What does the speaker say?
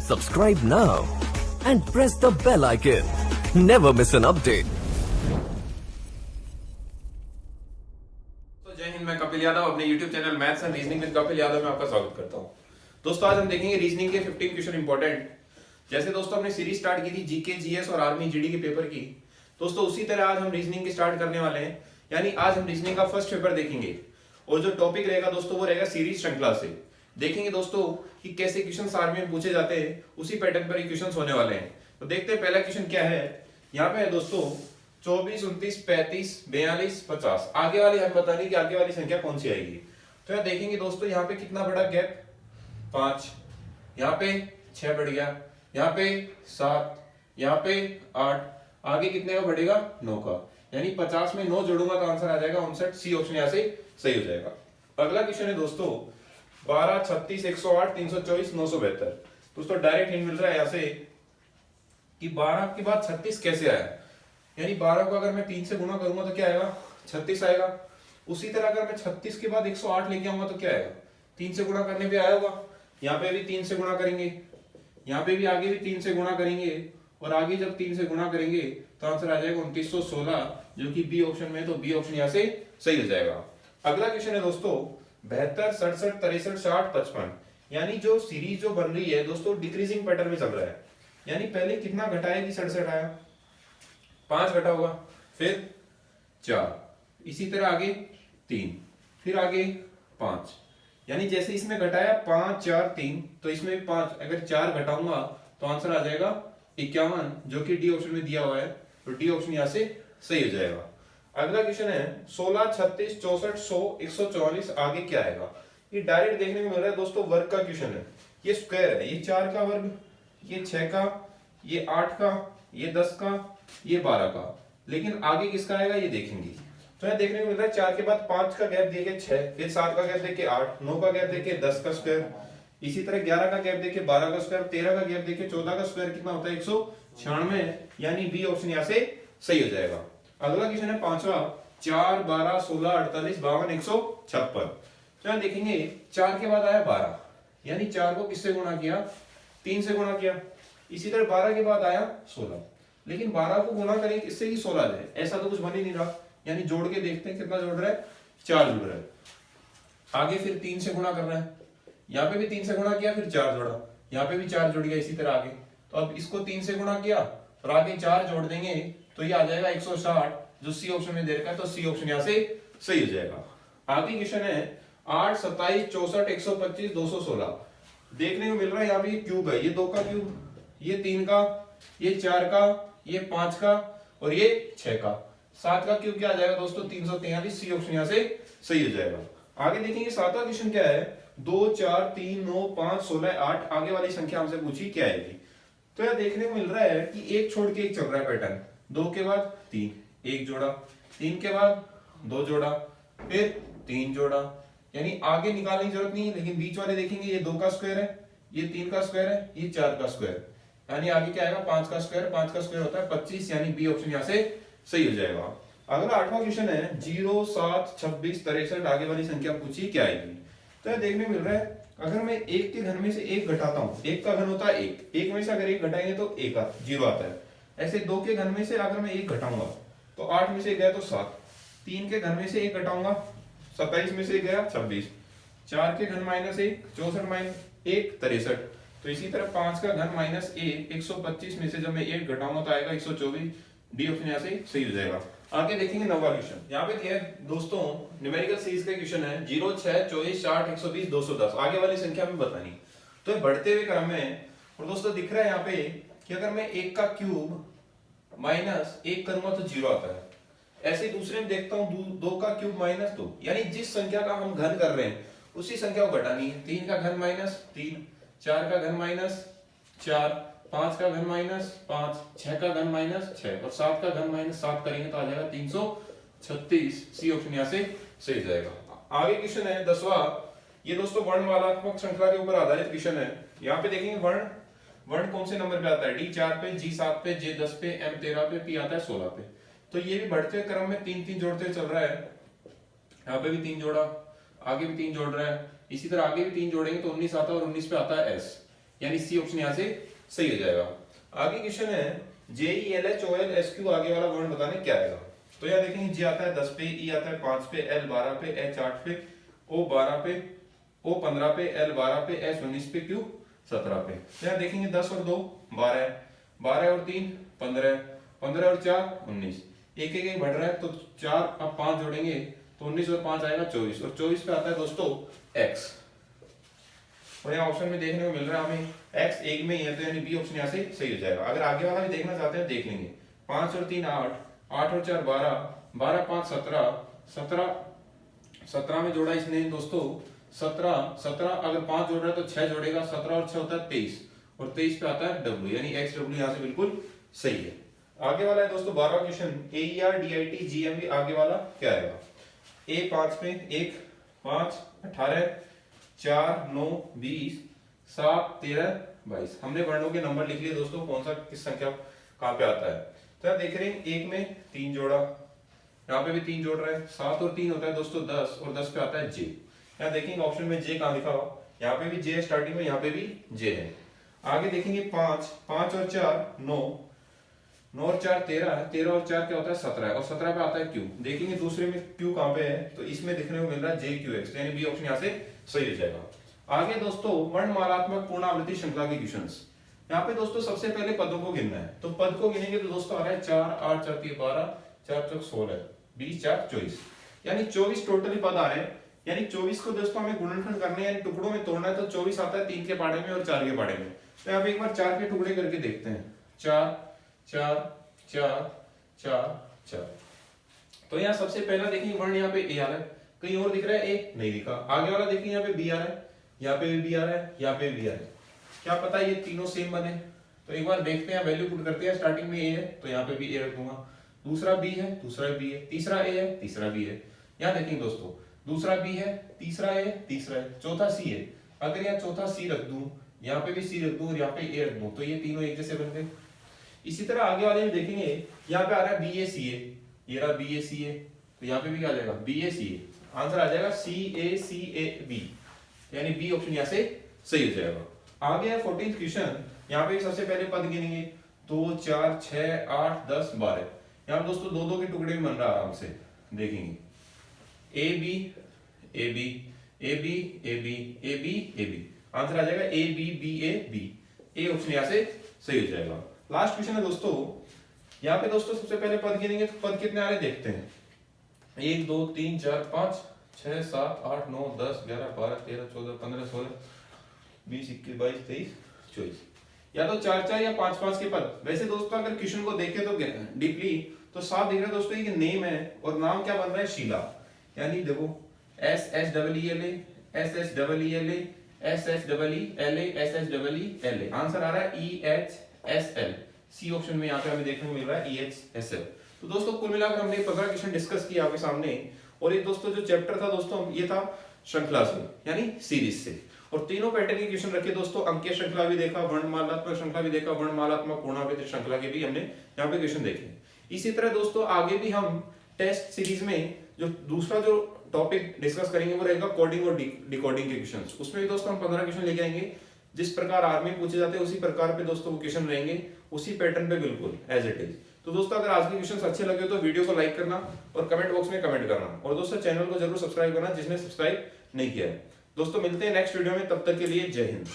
Subscribe now and press the bell icon. Never miss an update. तो जय हिंद, मैं कपिल यादव अपने YouTube channel maths and reasoning with Kapil Yadav में आपका स्वागत करता हूं। दोस्तों आज हम देखेंगे रीजनिंग के 15 क्वेश्चन इंपॉर्टेंट। जैसे दोस्तों हमने सीरीज स्टार्ट की थी जीके जीएस और आर्मी जीडी के पेपर की, दोस्तों उसी तरह आज हम रीजनिंग की स्टार्ट करने वाले हैं। यानी आज हम रीजनिंग का फर्स्ट पेपर देखेंगे और जो टॉपिक रहेगा दोस्तों वो रहेगा सीरीज श्रृंखला से। देखेंगे दोस्तों कि कैसे क्वेश्चन आर्मी में पूछे जाते हैं, उसी पैटर्न पर क्वेश्चन होने वाले हैं। तो देखते हैं पहला क्वेश्चन क्या है। यहाँ पे है दोस्तों 24, 29, 35, 42, 50। आगे वाली हम बता रही कि आगे वाली संख्या कौन सी आएगी। तो यहाँ देखेंगे दोस्तों यहाँ पे कितना बड़ा गैप, 5, यहाँ पे 6 बढ़ गया, यहाँ पे 7, यहाँ पे 8, आगे कितने का बढ़ेगा 9 का। यानी 50 में 9 जोड़ूंगा तो आंसर आ जाएगा 59। सी ऑप्शन यहाँ से सही हो जाएगा। अगला क्वेश्चन है दोस्तों 12, 36, 108, 324, 972। दोस्तों डायरेक्ट हिंट मिल रहा है यहाँ से कि 12 के बाद 36 कैसे आया। यानी 12 को अगर मैं 3 से गुणा करूंगा तो क्या आएगा, 36 आएगा। उसी तरह अगर मैं 36 के बाद 108 लेके आऊंगा तो क्या आएगा, 3 से गुणा करने पे आया होगा। यहाँ पे भी 3 से गुणा करेंगे, यहाँ पे भी आगे भी 3 से गुणा करेंगे और आगे जब 3 से गुणा करेंगे तो आंसर आ जाएगा 2916, जो कि बी ऑप्शन में है। तो बी ऑप्शन यहाँ से सही हो जाएगा। अगला क्वेश्चन है दोस्तों 72, 67, 63, 60, 55। यानी जो सीरीज जो बन रही है दोस्तों डिक्रीजिंग पैटर्न में चल रहा है। यानी पहले कितना घटाया कि 67 आया, 5 घटा होगा, फिर 4, इसी तरह आगे 3, फिर आगे 5। यानी जैसे इसमें घटाया 5, 4, 3, तो इसमें भी 5, अगर 4 घटाऊंगा तो आंसर आ जाएगा 51, जो कि डी ऑप्शन में दिया हुआ है। तो डी ऑप्शन यहां से सही हो जाएगा। अगला क्वेश्चन है 16, 36, 64, 100, 144। आगे क्या आएगा, ये डायरेक्ट देखने को मिल रहा है दोस्तों वर्ग का क्वेश्चन है। ये स्क्वायर है, ये 4 का वर्ग, ये 6 का, ये 8 का, ये 10 का, ये 12 का। लेकिन आगे किसका आएगा ये देखेंगे। तो यहां देखने को मिल रहा है 4 के बाद 5 का गैप देके 6, फिर 7 का गैप देके 8, 9 का गैप देके 10 का स्क्वायर, इसी तरह 11 का गैप देके 12 का स्क्वायर, 13 का गैप देके 14 का स्क्वायर कितना होता है 196। यानी बी ऑप्शन यहां से सही हो जाएगा। अगला क्वेश्चन है 5वां 4, 12, 16, 48, 52, 156। तो यहां देखेंगे 4 के बाद आया 12, यानी 4 को किससे गुणा किया, 3 से गुणा किया। इसी तरह 12 के बाद आया 16, लेकिन 12 को गुणा करें किससे कि 16 जाए, ऐसा तो कुछ बन ही नहीं रहा। यानी जोड़ के देखते हैं कितना जोड़ रहा है, 4 जुड़ रहा है। आगे फिर 3 से गुणा कर रहा है, यहाँ पे भी 3 से गुणा किया, फिर 4 जोड़ा, यहाँ पे भी 4 जुड़ गया। इसी तरह आगे तो अब इसको 3 से गुणा किया और आगे 4 जोड़ देंगे तो ये आ जाएगा 160, जो सी ऑप्शन में दे रखा है। तो सी ऑप्शन यहाँ से सही हो जाएगा। आगे क्वेश्चन है 8, 27, 64, 125, 216। देखने को मिल रहा है यहाँ पे क्यूब है, ये 2 का क्यूब, ये 3 का, ये 4 का, ये 5 का और ये 6 का। 7 का क्यूब क्या आ जाएगा दोस्तों 343। सी ऑप्शन यहाँ से सही हो जाएगा। आगे देखेंगे 7वां क्वेश्चन क्या है 2, 4, 3, 9, 5, 16, 8। आगे वाली संख्या हमसे पूछी क्या आएगी। तो यह देखने को मिल रहा है कि एक छोड़ के एक चल रहा है पैटर्न। 2 के बाद 3, 1 जोड़ा, 3 के बाद 2 जोड़ा, फिर 3 जोड़ा। यानी आगे निकालने की जरूरत नहीं है, लेकिन बीच वाले देखेंगे ये 2 का स्क्वायर है, ये 3 का स्क्वायर है, ये 4 का स्क्वायर। यानी आगे क्या आएगा 5 का स्क्वायर, 5 का स्क्वायर होता है 25। यानी बी ऑप्शन यहाँ से सही हो जाएगा। अगला 8वां क्वेश्चन है 0, 7, 26, 63। आगे वाली संख्या पूछी क्या आएगी। तो यह देखने मिल रहा है अगर मैं 1 के घन में से 1 घटाता हूं, 1 का घन होता है 1 में से अगर 1 घटाएंगे तो 1 0 आता है। ऐसे 2 के घन में से अगर मैं 1 घटाऊंगा तो 8 में से 1 गया तो 7, 3 के घन में से 1 घटाऊंगा 27 में से 1 गया 26, 4 के घन माइनस 1 64 माइनस 1 63। तो इसी तरह 5 का घन माइनस 1 125 में से जब मैं 1 घटाऊंगा तो आएगा 124। डी ऑप्शन यहाँ से सही हो जाएगा। आगे देखेंगे 9वां क्वेश्चन। यहाँ पे दिया है दोस्तों न्यूमेरिकल सीरीज का क्वेश्चन है 0, 6, 24, 60, 120, 210। आगे वाली संख्या में बतानी। तो ये बढ़ते हुए क्रम में, और दोस्तों दिख रहा है यहाँ पे कि अगर मैं 1 का क्यूब माइनस 1 करूंगा तो 0 आता है। ऐसे दूसरे में देखता हूँ 2 का क्यूब माइनस 2। यानी जिस संख्या का हम घन कर रहे हैं उसी संख्या को घटानी है। 3 का घन माइनस 3, 4 का घन माइनस 4, 5 का घन माइनस 5, 6 का घन माइनस 6 और 7 का घन माइनस 7 करेंगे तो आ जाएगा 336। सी ऑप्शन यहाँ से सही जाएगा। आगे क्वेश्चन है 10वां। ये दोस्तों वर्णमालात्मक श्रृंखला के ऊपर आधारित क्वेश्चन है। यहाँ पे देखेंगे वर्ण कौन से नंबर पे आता है, डी 4 पे, जी 7 पे, जे 10 पे, एम 13 पे, पी आता है 16 पे। तो ये भी बढ़ते क्रम में 3-3 जोड़ते चल रहा है। यहाँ पे भी 3 जोड़ा, आगे भी 3 जोड़ रहा है, इसी तरह आगे भी 3 जोड़ेंगे तो 19 आता है और 19 पे आता है एस। यानी सी ऑप्शन यहाँ से सही हो जाएगा। आगे क्वेश्चन है JELHOLSQ आगे वाला वर्ड बताने क्या आएगा। तो यहाँ देखेंगे J आता है 10 पे, E आता है 5 पे, L 12 पे, H 8 पे, O 12 पे, O 15 पे, L 12 पे, S 19 पे, Q 17 पे। तो यहाँ देखेंगे 10 और 2 12, 12 और 3 15, 15 और 4 19, एक एक बढ़ रहा है तो 4 अब 5 जोड़ेंगे तो 19 और 5 आएगा 24, और 24 पे आता है दोस्तों X। और यहाँ ऑप्शन में देखने को मिल रहा है हमें X एक में ही है, तो यानी बी ऑप्शन यहाँ से सही हो जाएगा। अगर आगे वाला भी देखना चाहते हैं देख लेंगे। 5 और 3 8, 8 और 4 12, 12 5 17, 17 17 में जोड़ा इसने दोस्तों 17, 17 अगर 5 जोड़ रहा है तो 6 जोड़ेगा, 17 और 6 होता है 23, और 23 पे आता है W, यानी X W यहाँ से बिल्कुल सही है। आगे वाला है दोस्तों 12वां क्वेश्चन, AER DIT GMV आगे वाला क्या आएगा। A 5 पे 1 5 18 4 9 20 7 13 22। हमने वर्णों के नंबर लिख लिए दोस्तों, कौन सा किस संख्या कहाँ पे आता है। तो यहाँ देख रहे हैं एक में 3 जोड़ा, यहाँ पे भी 3 जोड़ रहा है, 7 और 3 होता है दोस्तों 10, और 10 पे आता है J। यहाँ देखेंगे ऑप्शन में J कहाँ लिखा हुआ, यहाँ पे भी J स्टार्टिंग में, यहाँ पे भी J है। आगे देखेंगे 5, 5 और 4 9, 9 और 4 13 है, 13 और 4 क्या होता है 17 है, और 17 पे आता है Q। देखेंगे दूसरे में Q कहाँ पे है, तो इसमें देखने को मिल रहा है JQX, यानी बी ऑप्शन यहाँ से सही हो जाएगा। आगे दोस्तों वर्णमालात्मक पूर्णावृत्ति श्रृंखला के क्वेश्चंस। यहाँ पे दोस्तों सबसे पहले पदों को गिनना है, तो पद को गिनेंगे तो दोस्तों आ रहा है 4 8 4 3 12, 4 4 16, 20 4 24, यानी 24 टोटली पद आ रहे हैं। यानी 24 को दोस्तों हमें गुणनखंड करना है, यानी टुकड़ों में तोड़ना है, तो 24 आता है 3 के पाड़े में और 4 के पाड़े में। तो यहाँ पे एक बार 4 के टुकड़े करके देखते हैं, 4 4 4 4 4। तो यहाँ सबसे पहला देखिए वर्ण यहाँ पे ए आ रहा है, कहीं और दिख रहा है ए नहीं दिखा। आगे वाला देखिए यहाँ पे बी आ रहा है, यहाँ पे भी बी आ रहा है, यहाँ पे भी बी आ रहा है, क्या पता ये तीनों सेम बने। तो एक बार देखते हैं, वैल्यू पुट करते हैं। स्टार्टिंग में ए है तो यहाँ पे भी ए रख दूंगा, दूसरा बी है दूसरा बी है, तीसरा ए है तीसरा बी है। यहाँ देखेंगे दोस्तों दूसरा बी है, तीसरा ए तीसरा है, चौथा सी है। अगर यहाँ चौथा सी रख दूं, यहाँ पे भी सी रख दूं और यहाँ पे ए रख दूं, तो ये तीनों एक जैसे बन गए। इसी तरह आगे वाले में देखेंगे, यहाँ पे आ रहा है बी ए सी ए, ये रहा बी ए सी ए, तो यहाँ पे भी क्या आ जाएगा बी ए सी ए, आंसर आ जाएगा CACAB, यानी बी ऑप्शन यहाँ से सही हो जाएगा। आगे है 14th क्वेश्चन, यहाँ पे सबसे पहले पद गिनेंगे 2 4 6 8 10 12। यहाँ दोस्तों दो दो के टुकड़े में बन रहा है, आराम से देखेंगे A B A B A B A B A B A B, answer आ जाएगा ABBAB, ए ऑप्शन यहाँ से सही हो जाएगा। लास्ट क्वेश्चन है दोस्तों, यहाँ पे दोस्तों सबसे पहले पद गिनेंगे तो पद कितने आ रहे देखते हैं। 1 2 3 4 5 6 7 8 9 10 11 12 13 14 15 16 20 21 22 23 24, या तो 4 4 या 5 5 के पद। वैसे दोस्तों अगर क्वेश्चन को देखें तो डीपली तो साफ दिख रहा है दोस्तों ये नेम है, और नाम क्या बन रहा है शीला, यानी देखो SSEELA SSEELA SSEELA SSEELA, answer आ रहा है EHSL, सी ऑप्शन में यहाँ पे हमें देखने को मिल रहा है EHSL। तो दोस्तों कुल मिलाकर हमने 15 क्वेश्चन डिस्कस किया आपके सामने, और ये दोस्तों जो चैप्टर था दोस्तों ये था श्रृंखला से, यानी सीरीज से, और तीनों पैटर्न के क्वेश्चन रखे दोस्तों। अंकीय श्रृंखला भी देखा, वर्णमालात्मक श्रृंखला भी देखा, वर्णमालात्मक पूर्णावृत्ति श्रृंखला के भी हमने यहाँ पे क्वेश्चन देखे। इसी तरह दोस्तों आगे भी हम टेस्ट सीरीज में जो दूसरा जो टॉपिक डिस्कस करेंगे वो रहेगा कोडिंग और डिकोडिंग के क्वेश्चंस। उसमें भी दोस्तों हम 15 क्वेश्चन लेके आएंगे, जिस प्रकार आर्मी पूछे जाते हैं उसी प्रकार पे दोस्तों वो क्वेश्चन रहेंगे, उसी पैटर्न पे बिल्कुल एज इट इज। तो दोस्तों अगर आज के क्वेश्चंस अच्छे लगे तो वीडियो को लाइक करना और कमेंट बॉक्स में कमेंट करना, और दोस्तों चैनल को जरूर सब्सक्राइब करना जिसने सब्सक्राइब नहीं किया है। दोस्तों मिलते हैं नेक्स्ट वीडियो में, तब तक के लिए जय हिंद।